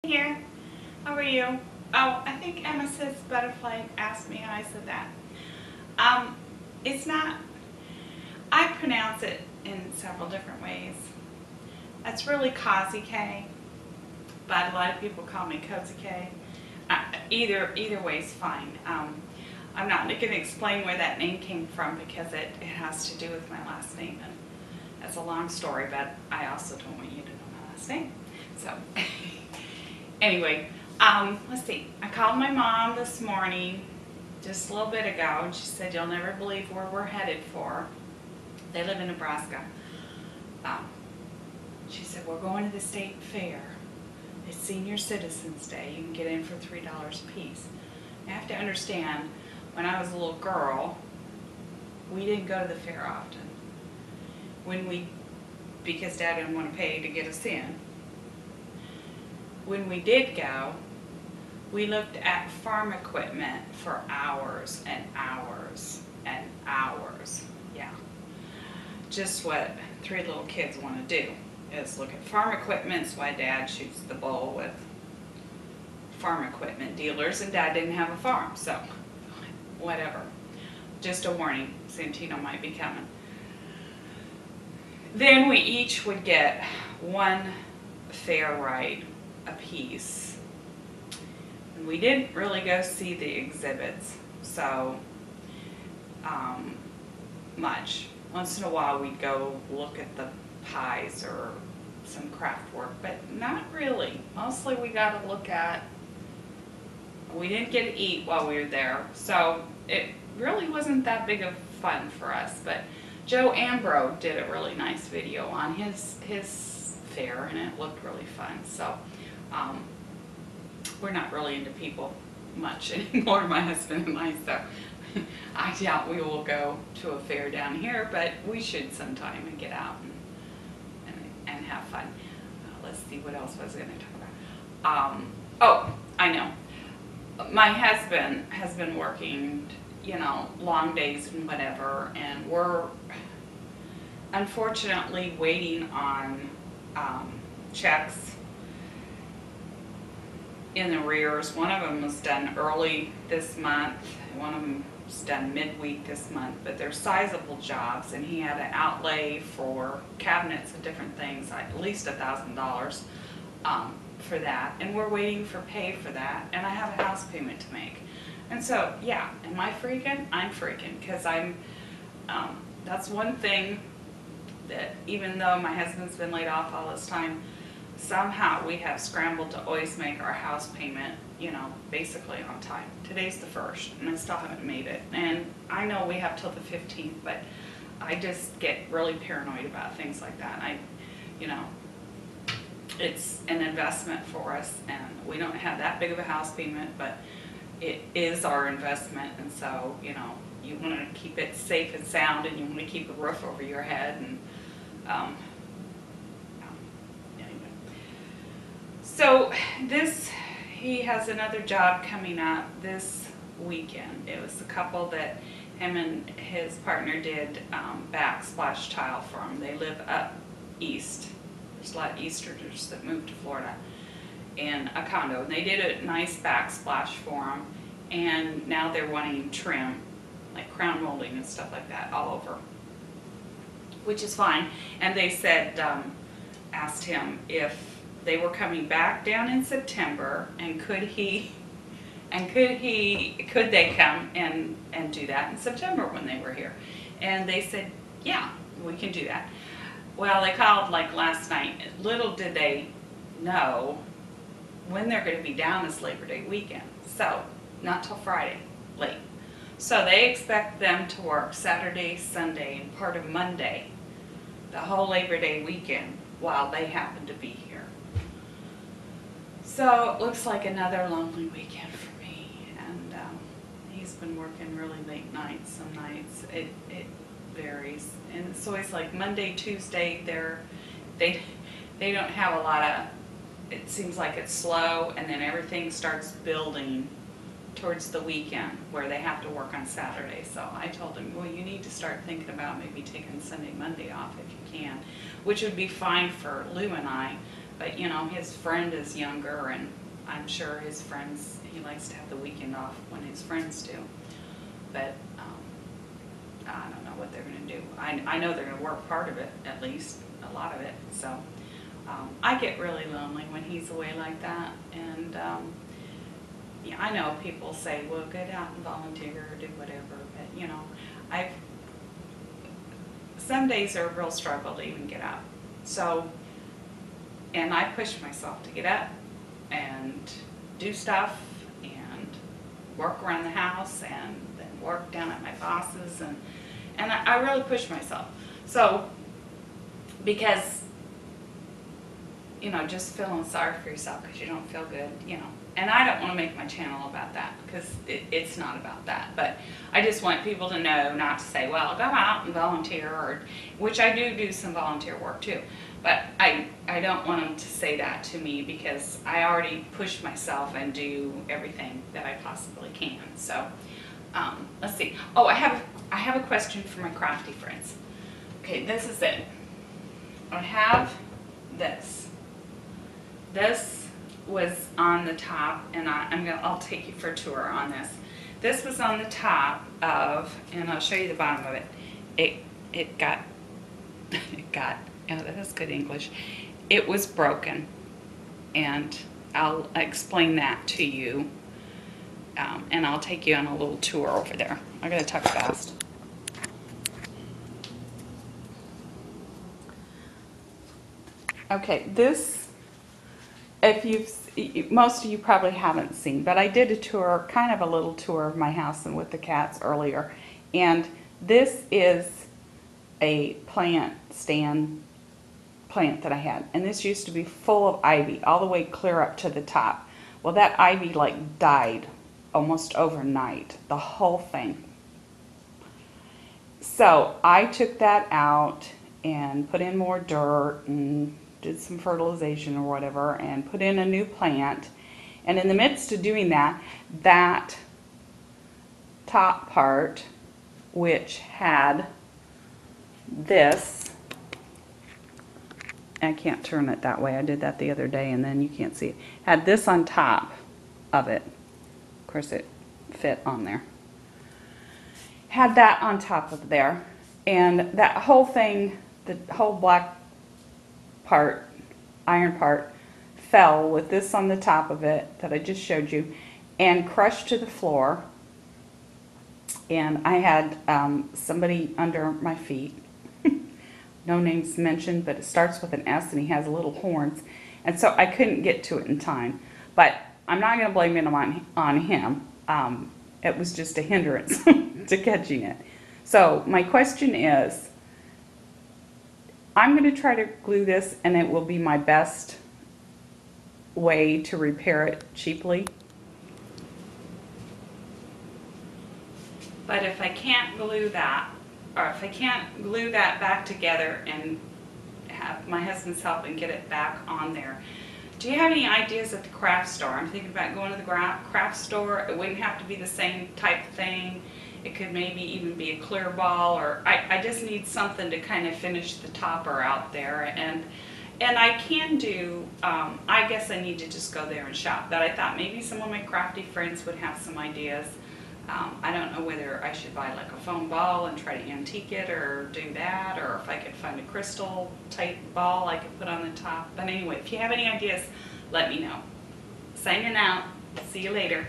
Here. How are you? Oh, I think Emma says butterfly asked me how I said that. It's not, I pronounce it in several different ways. It's really Kazi K, but a lot of people call me Cozy K. Either way is fine. I'm not going to explain where that name came from because it has to do with my last name, and it's a long story, but I also don't want you to know my last name. So anyway, let's see. I called my mom this morning, just a little bit ago, and she said, "You'll never believe where we're headed for." They live in Nebraska. She said, "We're going to the state fair. It's Senior Citizens Day. You can get in for $3 a piece." You have to understand, when I was a little girl, we didn't go to the fair often. Because Dad didn't want to pay to get us in. When we did go, we looked at farm equipment for hours and hours and hours. Yeah. Just what 3 little kids want to do is look at farm equipment. It's why Dad shoots the bull with farm equipment dealers, and Dad didn't have a farm, so whatever. Just a warning, Santino might be coming. Then we each would get 1 fair ride a piece. And we didn't really go see the exhibits so much. Once in a while we'd go look at the pies or some craft work, but not really. Mostly we got to look at, we didn't get to eat while we were there, so it really wasn't that big of fun for us. But Joeambro did a really nice video on his fair, and it looked really fun. So we're not really into people much anymore, my husband and I, so I doubt we will go to a fair down here, but we should sometime and get out and have fun. Let's see, what else was I going to talk about? Oh, I know. My husband has been working, long days and whatever, and we're unfortunately waiting on checks in arrears. One of them was done early this month, one of them was done midweek this month, but they're sizable jobs, and he had an outlay for cabinets and different things, at least $1,000 for that, and we're waiting for pay for that, and I have a house payment to make. And so, yeah, am I freaking? I'm freaking, because that's one thing that even though my husband's been laid off all this time, somehow we have scrambled to always make our house payment, basically on time. Today's the 1st, and I still haven't made it. And I know we have till the 15th, but I just get really paranoid about things like that. It's an investment for us, and we don't have that big of a house payment, but it is our investment, and so, you want to keep it safe and sound, and you want to keep a roof over your head, and anyway. So he has another job coming up this weekend. It was a couple that him and his partner did backsplash tile for him. They live up east. There's a lot of Easterners that moved to Florida in a condo, and they did a nice backsplash for him, and now they're wanting trim, like crown molding and stuff like that all over, which is fine. And they said, asked him if they were coming back down in September, and could they come and do that in September when they were here. And they said, yeah, we can do that. Well, they called like last night. Little did they know when they're going to be down this Labor Day weekend. So, not till Friday, late. So they expect them to work Saturday, Sunday, and part of Monday, the whole Labor Day weekend, while they happen to be here. So it looks like another lonely weekend for me. And he's been working really late nights. Some nights it varies, and it's always like Monday, Tuesday. They don't have a lot of. It seems like it's slow, and then everything starts building towards the weekend where they have to work on Saturday. So I told him, well, you need to start thinking about maybe taking Sunday, Monday off if you can, which would be fine for Lou and I, But you know, his friend is younger, and I'm sure his friends, he likes to have the weekend off when his friends do. But I don't know what they're going to do. I know they're going to work part of it, at least a lot of it. So I get really lonely when he's away like that. And yeah, I know people say, well, get out and volunteer or do whatever. But you know, some days are a real struggle to even get up. So, and I push myself to get up and do stuff and work around the house and then work down at my boss's, and I really push myself. So, because, you know, just feeling sorry for yourself because you don't feel good, you know. And I don't want to make my channel about that, because it's not about that. But I just want people to know, not to say, well, go out and volunteer, or, which I do some volunteer work too. But I don't want them to say that to me, because I already push myself and do everything that I possibly can. So let's see. Oh, I have a question for my crafty friends. Okay, this is it. I have this. This was on the top, and I'll take you for a tour on this. This was on the top of, and I'll show you the bottom of it. It got, oh, that is good English. It was broken, and I'll explain that to you, and I'll take you on a little tour over there. I'm gonna talk fast. Okay, this, most of you probably haven't seen, but I did a tour, kind of a little tour of my house and with the cats earlier. And this is a stand plant that I had. And this used to be full of ivy, all the way clear up to the top. Well, that ivy like died almost overnight, the whole thing. So I took that out and put in more dirt and did some fertilization or whatever, and put in a new plant. And in the midst of doing that, that top part, which had this, I can't turn it that way, I did that the other day and then you can't see it, had this on top of it. Of course it fit on there. Had that on top of there, and that whole thing, the whole black part, iron part, fell with this on the top of it that I just showed you, and crushed to the floor. And I had somebody under my feet, no names mentioned, but it starts with an S and he has little horns, and so I couldn't get to it in time. But I'm not going to blame it on him. It was just a hindrance to catching it. So my question is, I'm going to try to glue this, and it will be my best way to repair it cheaply. But if I can't glue that, or if I can't glue that back together and have my husband's help and get it back on there, do you have any ideas at the craft store? I'm thinking about going to the craft store. It wouldn't have to be the same type of thing. It could maybe even be a clear ball, or I just need something to kind of finish the topper out there. And I can do, I guess I need to just go there and shop. But I thought maybe some of my crafty friends would have some ideas. I don't know whether I should buy like a foam ball and try to antique it, or do that, or if I could find a crystal type ball I could put on the top. But anyway, if you have any ideas, let me know. Signing out. See you later.